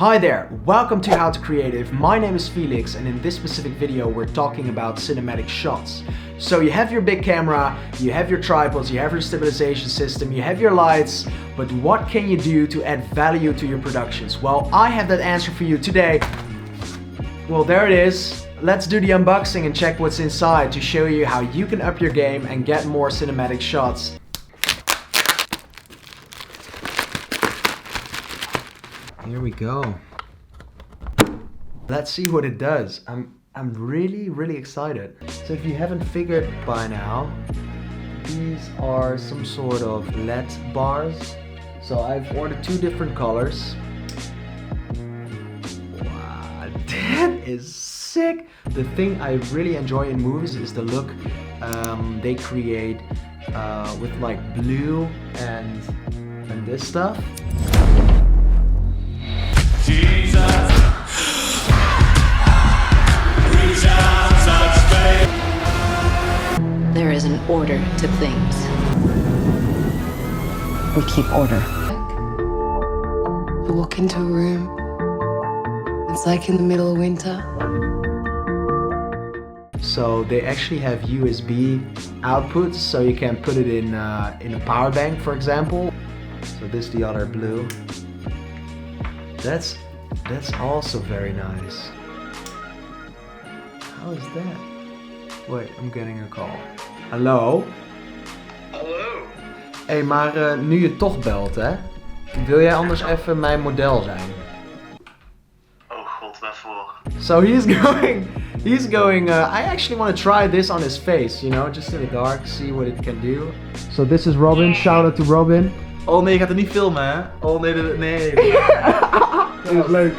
Hi there, welcome to How to Creative. My name is Felix and in this specific video we're talking about cinematic shots. So you have your big camera, you have your tripods, you have your stabilization system, you have your lights, but what can you do to add value to your productions? Well, I have that answer for you today. Well, there it is. Let's do the unboxing and check what's inside to show you how you can up your game and get more cinematic shots. Here we go. Let's see what it does. I'm really excited. So if you haven't figured by now, these are some sort of LED bars. So I've ordered two different colors. Wow, that is sick. The thing I really enjoy in movies is the look they create with like blue and this stuff. There is an order to things. We keep order. You walk into a room, it's like in the middle of winter. So they actually have USB outputs, so you can put it in a power bank, for example. So this is the other blue. That's also very nice. How is that? Wait, I'm getting a call. Hallo? Hallo? Hé, maar nu je toch belt, hè? Wil jij anders even mijn model zijn? Oh god, waarvoor? So he's going, I actually want to try this on his face, you know, just in the dark, see what it can do. So this is Robin, shout out to Robin. Oh nee, je gaat het niet filmen hè? Oh nee, nee. Dat is leuk.